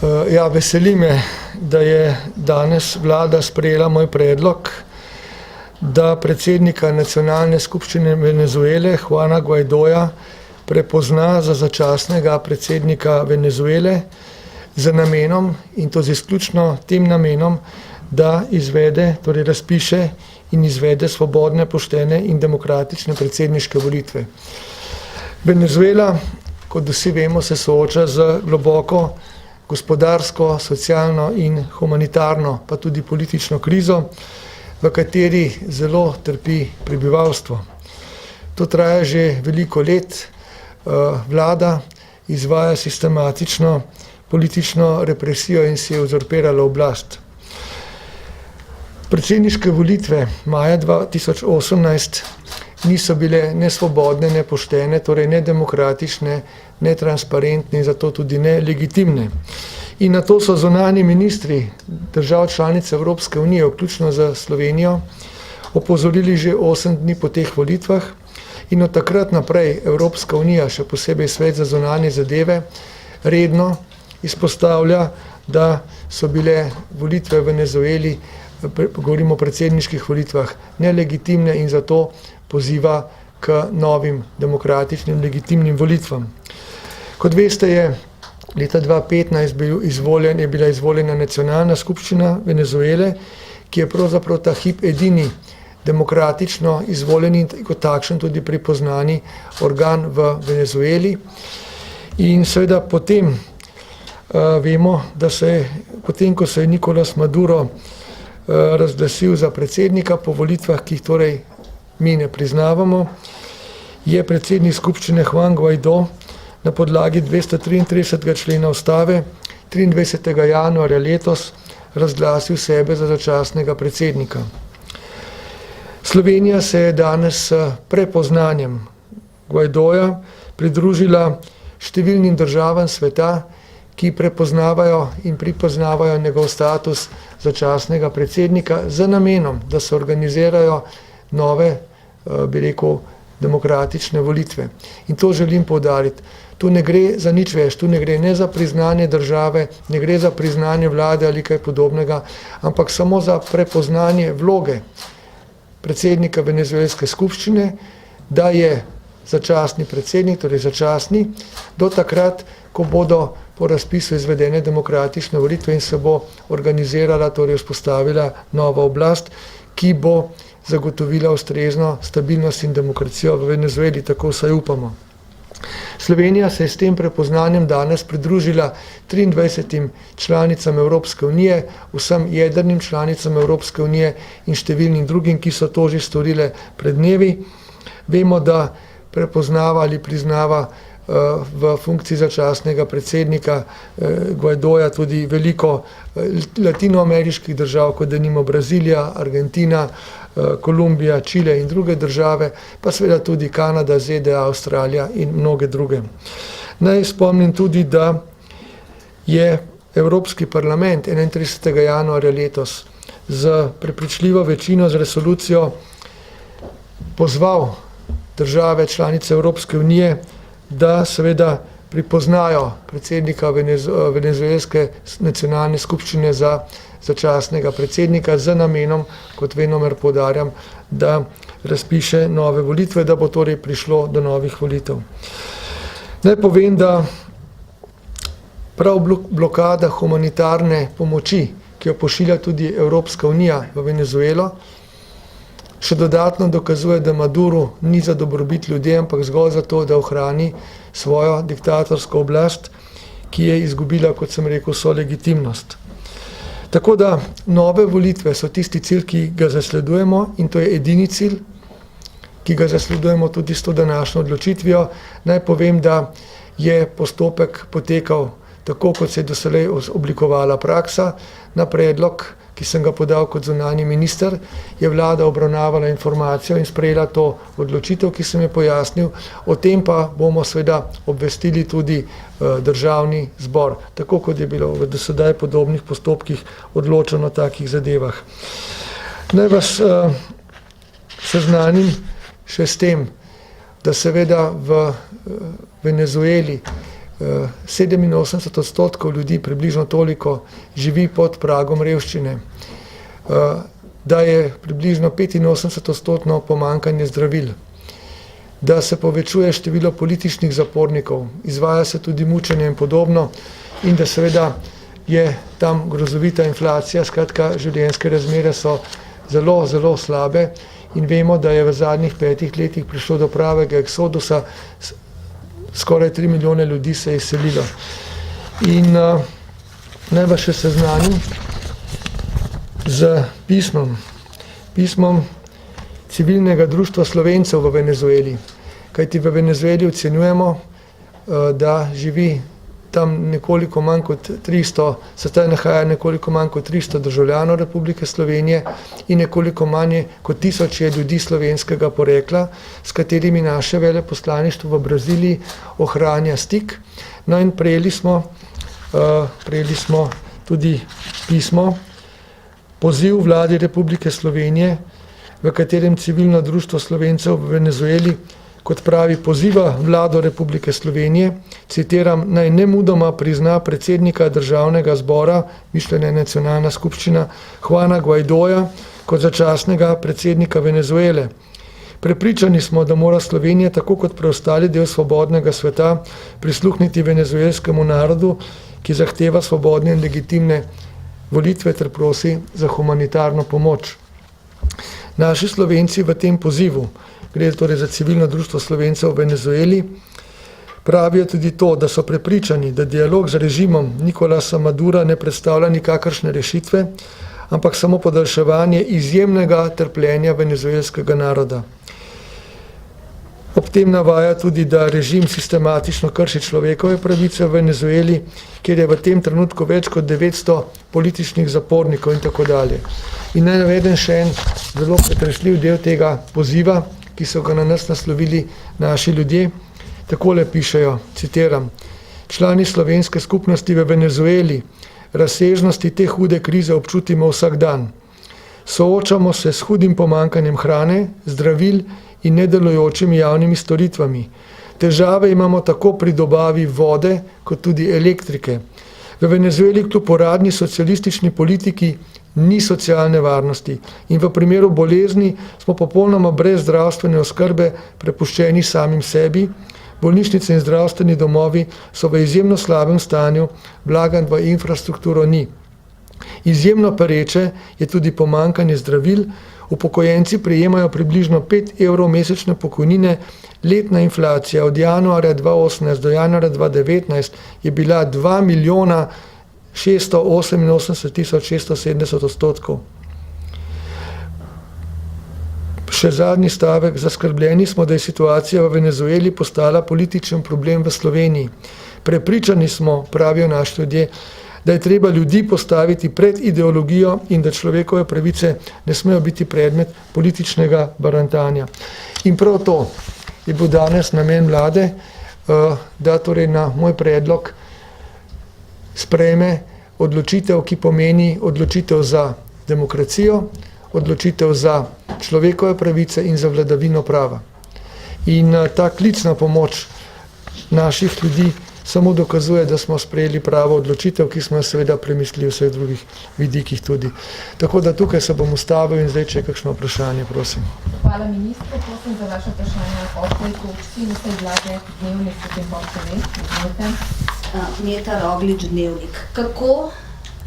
Veseli me, da je danes vlada sprejela moj predlog, da predsednika nacionalne skupščine Venezuele, Juana Guaidoja, prepozna za začasnega predsednika Venezuele z namenom, in to z izključno tem namenom, da izvede, torej razpiše in izvede svobodne, poštene in demokratične predsedniške volitve. Venezuela, kot vsi vemo, se sooča z globoko gospodarsko, socialno in humanitarno, pa tudi politično krizo, v kateri zelo trpi prebivalstvo. To traja že veliko let. Vlada izvaja sistematično politično represijo in si je uzurpirala oblast. Predsedniške volitve maja 2018 niso bile ne svobodne, ne poštene, torej ne demokratične, ne transparentne in zato tudi ne legitimne. In na to so zunanji ministri držav članic Evropske unije, vključno za Slovenijo, opozorili že 8 dni po teh volitvah in od takrat naprej Evropska unija, še posebej Svet za zunanje zadeve, redno izpostavlja, da so bile volitve v Venezueli, govorimo o predsedniških volitvah, nelegitimne in zato poziva k novim demokratičnim, legitimnim volitvam. Kot veste, je leta 2015 je bila izvoljena nacionalna skupščina Venezuele, ki je pravzaprav ta hip edini demokratično izvoljeni in kot takšen tudi pripoznani organ v Venezueli. In seveda potem vemo, da potem, ko se je Nicolás Maduro razglasil za predsednika po volitvah, ki jih torej mi ne priznavamo, je predsednik skupščine Juan Guaidó na podlagi 233. člena ustave 23. januarja letos razglasil sebe za začasnega predsednika. Slovenija se je danes s prepoznanjem Guaidoja pridružila številnim državam sveta, ki prepoznavajo in pripoznavajo njegov status začasnega predsednika z namenom, da se organizirajo nove, bi rekel, demokratične volitve. In to želim poudariti. Tu ne gre za nič več, tu ne gre ne za priznanje države, ne gre za priznanje vlade ali kaj podobnega, ampak samo za prepoznanje vloge predsednika venezuelske skupščine, da je začasni predsednik, torej začasni, do takrat, ko bodo po razpisu izvedene demokratične volitve in se bo organizirala, torej vzpostavila nova oblast, ki bo zagotovila ustrezno stabilnost in demokracijo v Venezueli, tako vsaj upamo. Slovenija se je s tem prepoznanjem danes pridružila 23 članicam Evropske unije, vsem jedrnim članicam Evropske unije in številnim drugim, ki so to že storile pred dnevi. Vemo, da prepoznava ali priznava v funkciji začasnega predsednika Guaidoja tudi veliko latinoameriških držav, kot denimo Brazilija, Argentina, Kolumbija, Čile in druge države, pa seveda tudi Kanada, ZDA, Avstralija in mnoge druge. Naj spomnim tudi, da je Evropski parlament 31. januarja letos z prepričljivo večino z resolucijo pozval države članice Evropske unije, da seveda pripoznajo predsednika venezuelske nacionalne skupščine za začasnega predsednika z namenom, kot venomer poudarjam, da razpiše nove volitve, da bo torej prišlo do novih volitev. Naj povem, da prav blokada humanitarne pomoči, ki jo pošilja tudi Evropska unija v Venezuelo, še dodatno dokazuje, da Maduro ni za dobrobit ljudi, ampak zgolj zato, da ohrani svojo diktatorsko oblast, ki je izgubila, kot sem rekel, vso legitimnost. Tako da nove volitve so tisti cilj, ki ga zasledujemo, in to je edini cilj, ki ga zasledujemo tudi s to današnjo odločitvijo. Naj povem, da je postopek potekal tako, kot se je doslej oblikovala praksa. Na predlog, ki sem ga podal kot zunanji minister, je vlada obravnavala informacijo in sprejela to odločitev, ki sem jo pojasnil. O tem pa bomo seveda obvestili tudi državni zbor, tako kot je bilo v dosedaj podobnih postopkih odločeno o takih zadevah. Naj vas seznanim še s tem, da seveda v Venezueli 87% ljudi, približno toliko, živi pod pragom revščine, da je približno 85% pomanjkanje zdravil, da se povečuje število političnih zapornikov, izvaja se tudi mučenje in podobno in da seveda je tam grozovita inflacija, skratka življenjske razmere so zelo, zelo slabe in vemo, da je v zadnjih 5 letih prišlo do pravega eksodusa, skoraj 3 milijone ljudi se je izselilo. In naj vas še seznanim z pismom civilnega društva Slovencev v Venezueli. Kajti v Venezueli ocenjujemo, da živi tam nekoliko manj kot 300, se tam nahaja nekoliko manj kot 300 državljanov Republike Slovenije in nekoliko manj kot 1000 ljudi slovenskega porekla, s katerimi naše veleposlaništvo v Braziliji ohranja stik. No in prejeli smo tudi pismo, poziv vladi Republike Slovenije, v katerem civilno društvo Slovencev v Venezueli, kot pravi, poziva vlado Republike Slovenije, citiram, naj nemudoma prizna predsednika državnega zbora, mišljena je nacionalna skupščina, Juana Guaidoja, kot začasnega predsednika Venezuele. Prepričani smo, da mora Slovenija, tako kot preostali del svobodnega sveta, prisluhniti venezuelskemu narodu, ki zahteva svobodne in legitimne volitve ter prosi za humanitarno pomoč. Naši Slovenci v tem pozivu, gre torej za civilno društvo Slovencev v Venezueli, pravijo tudi to, da so prepričani, da dialog z režimom Nicolasa Madura ne predstavlja nikakršne rešitve, ampak samo podaljševanje izjemnega trpljenja venezuelskega naroda. Ob tem navaja tudi, da režim sistematično krši človekove pravice v Venezueli, kjer je v tem trenutku več kot 900 političnih zapornikov in tako dalje. In naj navedem še en zelo pretresljiv del tega poziva, ki so ga na nas naslovili naši ljudje. Takole pišejo, citiram, člani slovenske skupnosti v Venezueli razsežnosti te hude krize občutimo vsak dan. Soočamo se s hudim pomanjkanjem hrane, zdravil in nedelujočimi javnimi storitvami. Težave imamo tako pri dobavi vode, kot tudi elektrike. V Venezueli kljub uradni socialistični politiki ni socialne varnosti in v primeru bolezni smo popolnoma brez zdravstvene oskrbe prepuščeni samim sebi. Bolnišnice in zdravstveni domovi so v izjemno slabem stanju, vlaganj v infrastrukturo ni. Izjemno pereče je tudi pomanjkanje zdravil. Upokojenci prejemajo približno 5 evrov mesečne pokojnine, letna inflacija od januarja 2018 do januarja 2019 je bila 2 milijona 688 tisoč 670 odstotkov. Še zadnji stavek, zaskrbljeni smo, da je situacija v Venezueli postala političen problem v Sloveniji. Prepričani smo, pravijo naši ljudje, da je treba ljudi postaviti pred ideologijo in da človekove pravice ne smejo biti predmet političnega barantanja. In prav to je bil danes namen vlade, da torej na moj predlog sprejme odločitev, ki pomeni odločitev za demokracijo, odločitev za človekove pravice in za vladavino prava. In ta klic na pomoč naših ljudi samo dokazuje, da smo sprejeli pravo odločitev, ki smo jo seveda premislili v vseh drugih vidikih tudi. Tako da tukaj se bom ustavil in zdaj, če je kakšno vprašanje, prosim. Hvala ministru, prosim za vaše vprašanje o odključci in vse vlade Dnevnik, potem Bob TV. Meta Roglič, Dnevnik.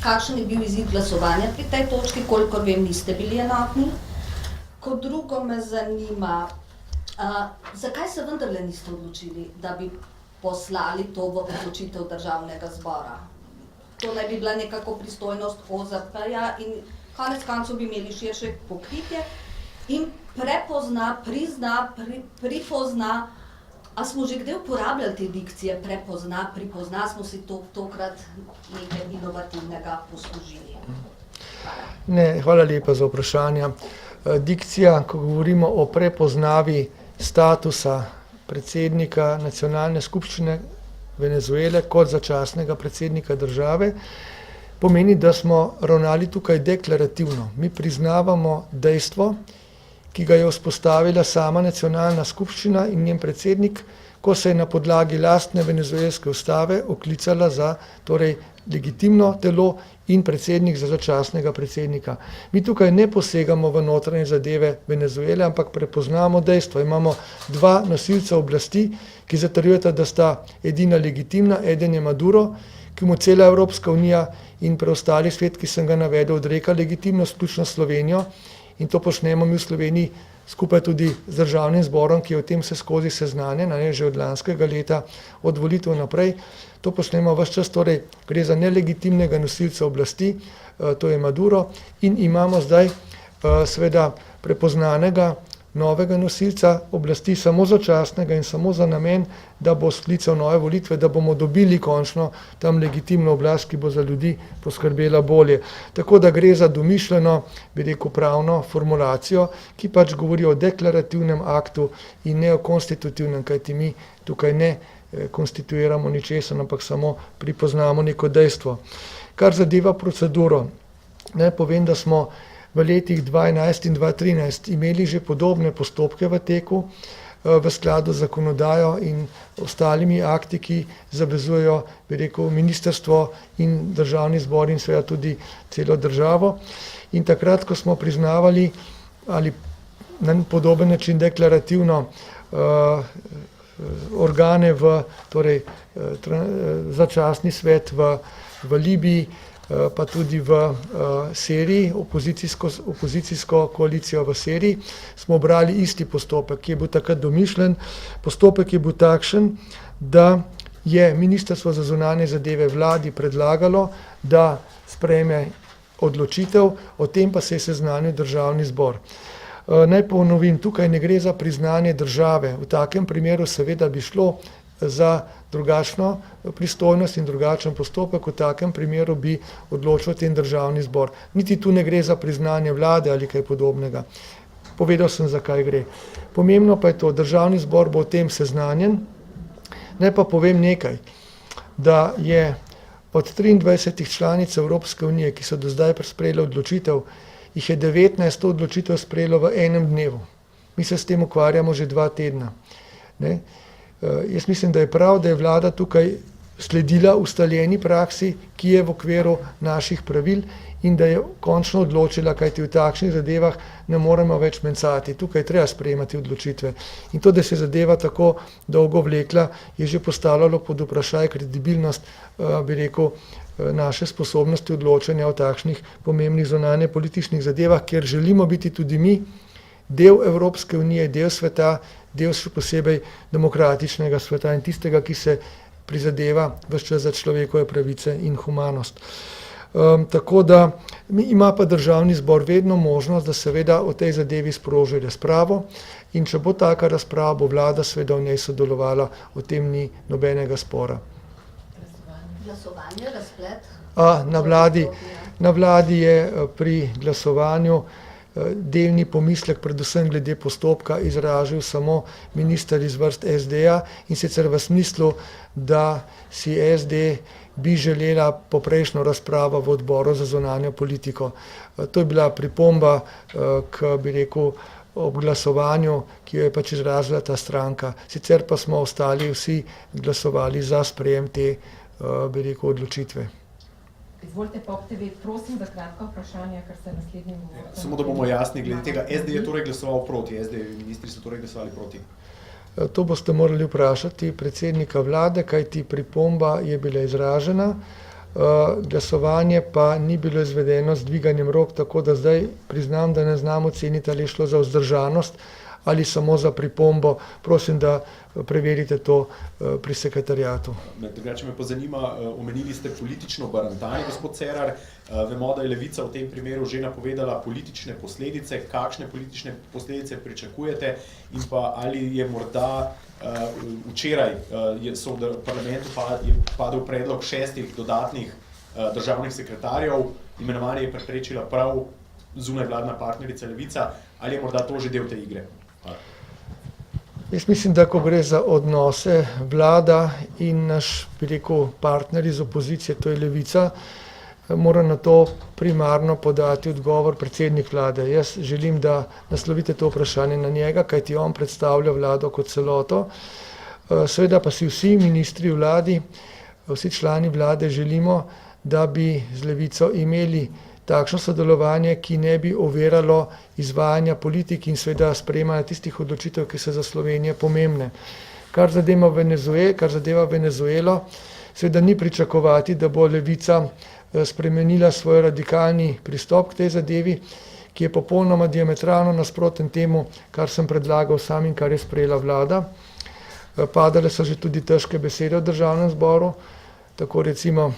Kakšen je bil izid glasovanja pri tej točki, kolikor vem, niste bili enotni? Kot drugo me zanima, zakaj se vendarle niste odločili, da bi poslali to v odločitev državnega zbora? To naj bi bila nekako pristojnost OZP-ja in konec koncev bi imeli širše pokritje in pripozna, a smo že kdaj uporabljali te dikcije, pripozna, smo si tokrat nekaj inovativnega poslužili? Ne, hvala lepa za vprašanja. Dikcija, ko govorimo o prepoznavi statusa predsednika nacionalne skupščine Venezuele kot začasnega predsednika države, pomeni, da smo ravnali tukaj deklarativno. Mi priznavamo dejstvo, ki ga je vzpostavila sama nacionalna skupščina in njen predsednik ko se je na podlagi lastne venezuelske ustave oklicala za torej legitimno telo in predsednik za začasnega predsednika. Mi tukaj ne posegamo v notranje zadeve Venezuele, ampak prepoznamo dejstvo. Imamo dva nosilca oblasti, ki zatrjujeta, da sta edina legitimna, eden je Maduro, ki mu cela Evropska unija in preostali svet, ki sem ga navedel, odreka legitimnost, vključno Slovenijo, in to počnemo mi v Sloveniji skupaj tudi z državnim zborom, ki je o tem vse skozi seznanjen, že od lanskega leta, od volitev naprej. To počnemo ves čas, torej gre za nelegitimnega nosilca oblasti, to je Maduro, in imamo zdaj seveda prepoznanega novega nosilca oblasti, samo začasnega in samo za namen, da bo sklical nove volitve, da bomo dobili končno tam legitimno oblast, ki bo za ljudi poskrbela bolje. Tako da gre za domišljeno, bi rekel, pravno formulacijo, ki pač govori o deklarativnem aktu in ne o konstitutivnem, kajti mi tukaj ne konstituiramo ničesar, ampak samo pripoznamo neko dejstvo. Kar zadeva proceduro, naj povem, da smo v letih 2011 in 2013 imeli že podobne postopke v teku v skladu z zakonodajo in ostalimi akti, ki zavezujejo, bi rekel, ministrstvo in državni zbor in seveda tudi celo državo. In takrat, ko smo priznavali ali na podoben način deklarativno organe torej začasni svet v Libiji, pa tudi v Siriji, opozicijsko koalicijo v Siriji, smo obrali isti postopek, ki je bil takrat domišljen. Postopek je bil takšen, da je Ministrstvo za zunanje zadeve vladi predlagalo, da sprejme odločitev, o tem pa se je seznanil državni zbor. Naj ponovim, tukaj ne gre za priznanje države. V takem primeru seveda bi šlo za drugačno pristojnost in drugačen postopek, v takem primeru bi odločil ten državni zbor. Niti tu ne gre za priznanje vlade ali kaj podobnega. Povedal sem, zakaj gre. Pomembno pa je to, državni zbor bo o tem seznanjen. Naj pa povem nekaj, da je od 23 članic Evropske unije, ki so do zdaj sprejeli odločitev, jih je 19 odločitev sprejelo v enem dnevu. Mi se s tem ukvarjamo že 2 tedna. Ne? Jaz mislim, da je prav, da je vlada tukaj sledila ustaljeni praksi, ki je v okviru naših pravil, in da je končno odločila, kajti v takšnih zadevah ne moremo več mencati. Tukaj treba sprejemati odločitve. In to, da se zadeva tako dolgo vlekla, je že postavljalo pod vprašaj kredibilnost, bi rekel, naše sposobnosti odločanja o takšnih pomembnih zunanje političnih zadevah, kjer želimo biti tudi mi del Evropske unije, del sveta, del še posebej demokratičnega sveta in tistega, ki se prizadeva ves čas za človekove pravice in humanost. Tako da ima pa državni zbor vedno možnost, da seveda o tej zadevi sproži razpravo, in če bo taka razprava, bo vlada seveda v njej sodelovala, o tem ni nobenega spora. Glasovanje, razplet? Na vladi je pri glasovanju delni pomislek, predvsem glede postopka, izražil samo minister iz vrst SD-ja, in sicer v smislu, da si SD bi želela poprejšnjo razpravo v odboru za zunanjo politiko. To je bila pripomba k, bi rekel, ob glasovanju, ki jo je pač izrazila ta stranka. Sicer pa smo ostali vsi glasovali za sprejem te, bi rekel, odločitve. Izvolite, Pop TV, prosim za kratko vprašanje, ker se naslednji govorite. Samo da bomo jasni, glede tega, SD je torej glasoval proti, SD ministri so torej glasovali proti. To boste morali vprašati predsednika vlade, kajti pripomba je bila izražena, glasovanje pa ni bilo izvedeno z dviganjem rok, tako da zdaj priznam, da ne znam oceniti, ali je šlo za vzdržanost ali samo za pripombo. Prosim, da preverite to pri sekretariatu. Drugače me pa zanima, omenili ste politično barantanje, gospod Cerar. Vemo, da je Levica v tem primeru že napovedala politične posledice. Kakšne politične posledice pričakujete in pa ali je morda včeraj so v parlamentu padel predlog 6 dodatnih državnih sekretarjev, imenovanje je preprečila prav zunajvladna partnerica Levica, ali je morda to že del te igre? Jaz mislim, da ko gre za odnose vlada in naš, bi rekel, partner iz opozicije, to je Levica, mora na to primarno podati odgovor predsednik vlade. Jaz želim, da naslovite to vprašanje na njega, kajti on predstavlja vlado kot celoto. Seveda pa si vsi ministri v vladi, vsi člani vlade želimo, da bi z Levico imeli takšno sodelovanje, ki ne bi oviralo izvajanja politik in seveda sprejemanja tistih odločitev, ki so za Slovenijo pomembne. Kar zadeva Venezuelo, seveda ni pričakovati, da bo Levica spremenila svoj radikalni pristop k tej zadevi, ki je popolnoma diametralno nasproten temu, kar sem predlagal sam in kar je sprejela vlada. Padale so že tudi težke besede v državnem zboru, tako recimo,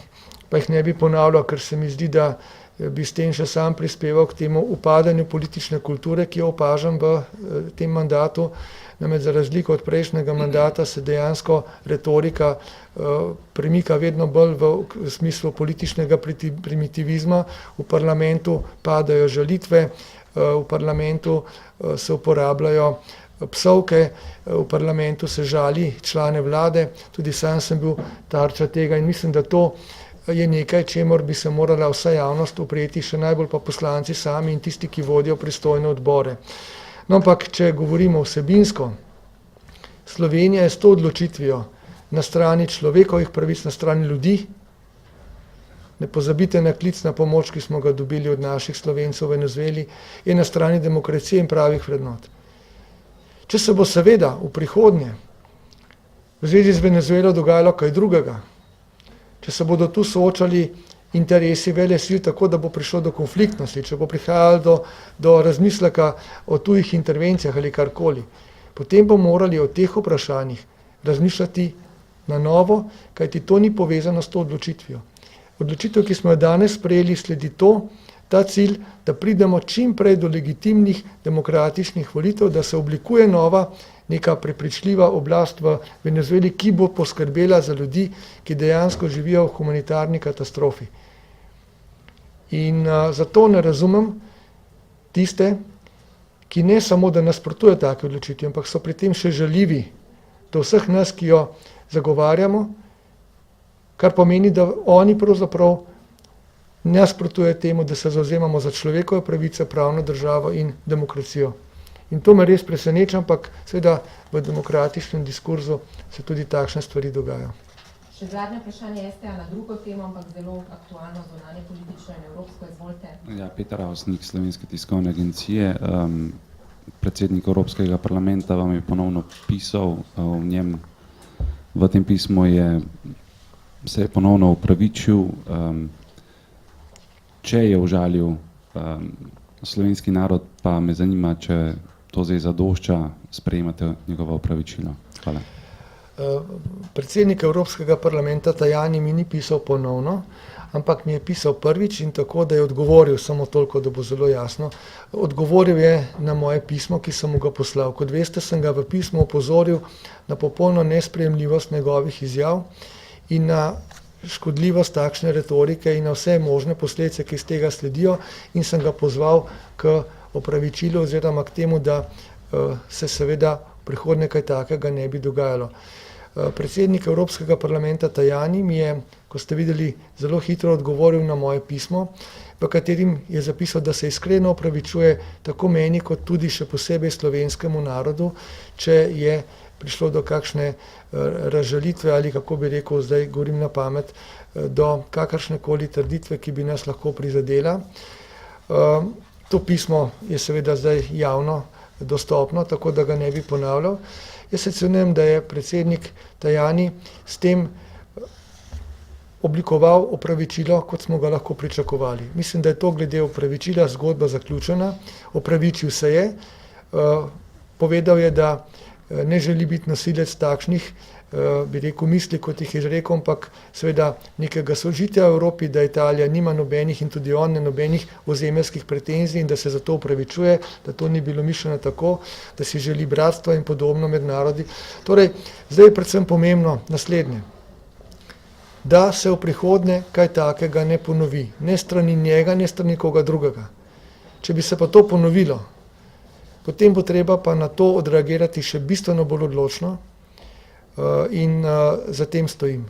pa jih ne bi ponavljal, ker se mi zdi, da bi s tem še sam prispeval k temu upadanju politične kulture, ki jo opažam v tem mandatu. Namreč za razliko od prejšnjega mandata se dejansko retorika premika vedno bolj v smislu političnega primitivizma. V parlamentu padajo žalitve, v parlamentu se uporabljajo psovke, v parlamentu se žali člane vlade, tudi sam sem bil tarča tega in mislim, da to je nekaj, čemur bi se morala vsa javnost upreti, še najbolj pa poslanci sami in tisti, ki vodijo pristojne odbore. No, ampak, če govorimo vsebinsko, Slovenija je s to odločitvijo na strani človekovih pravic, na strani ljudi. Ne pozabite na klic na pomoč, ki smo ga dobili od naših Slovencev v Venezueli, je na strani demokracije in pravih vrednot. Če se bo seveda v prihodnje v zvezi z Venezuelo dogajalo kaj drugega, če se bodo tu soočali interesi velesil tako, da bo prišlo do konfliktnosti, če bo prihajalo do razmisleka o tujih intervencijah ali karkoli, potem bomo morali o teh vprašanjih razmišljati na novo, kajti to ni povezano s to odločitvijo. Odločitev, ki smo jo danes sprejeli, sledi ta cilj, da pridemo čim prej do legitimnih demokratičnih volitev, da se oblikuje nova neka prepričljiva oblast v Venezueli, ki bo poskrbela za ljudi, ki dejansko živijo v humanitarni katastrofi. In zato ne razumem tiste, ki ne samo, da nasprotujejo take odločitve, ampak so pri tem še žaljivi do vseh nas, ki jo zagovarjamo, kar pomeni, da oni pravzaprav nasprotujejo temu, da se zavzemamo za človekove pravice, pravno državo in demokracijo. In to me res preseneča, ampak seveda v demokratičnem diskurzu se tudi takšne stvari dogajajo. Še zadnje vprašanje STA na drugo temo, ampak zelo aktualno, zunanje politično in evropsko, izvolite. Ja, Peter Avsnik, Slovenske tiskovne agencije. Predsednik Evropskega parlamenta vam je ponovno pisal, v njem, v tem pismu se je ponovno opravičil, če je užalil slovenski narod, pa me zanima, če to zdaj zadošča, sprejemate njegovo opravičilo. Hvala. Predsednik Evropskega parlamenta Tajani mi ni pisal ponovno, ampak mi je pisal prvič in tako, da je odgovoril, samo toliko, da bo zelo jasno. Odgovoril je na moje pismo, ki sem mu ga poslal. Kot veste, sem ga v pismu opozoril na popolno nesprejemljivost njegovih izjav in na škodljivost takšne retorike in na vse možne posledice, ki iz tega sledijo, in sem ga pozval k opravičilu oziroma k temu, da se seveda v prihodnje kaj takega ne bi dogajalo. Predsednik Evropskega parlamenta Tajani mi je, ko ste videli, zelo hitro odgovoril na moje pismo, v katerim je zapisal, da se iskreno opravičuje tako meni, kot tudi še posebej slovenskemu narodu, če je prišlo do kakšne razžalitve ali, kako bi rekel, zdaj govorim na pamet, do kakršnekoli trditve, ki bi nas lahko prizadela. To pismo je seveda zdaj javno dostopno, tako da ga ne bi ponavljal. Jaz se cenim, da je predsednik Tajani s tem oblikoval opravičilo, kot smo ga lahko pričakovali. Mislim, da je to glede opravičila zgodba zaključena. Opravičil se je, povedal je, da ne želi biti nosilec takšnih, bi rekel, misli, kot jih je izrekel, ampak seveda nekega sožitja v Evropi, da Italija nima nobenih in tudi on ne nobenih ozemeljskih pretenzij in da se zato opravičuje, da to ni bilo mišljeno tako, da si želi bratstva in podobno med narodi. Torej, zdaj je predvsem pomembno naslednje, da se v prihodnje kaj takega ne ponovi, ne strani njega, ne strani koga drugega. Če bi se pa to ponovilo, potem bo treba pa na to odreagirati še bistveno bolj odločno in za tem stojim.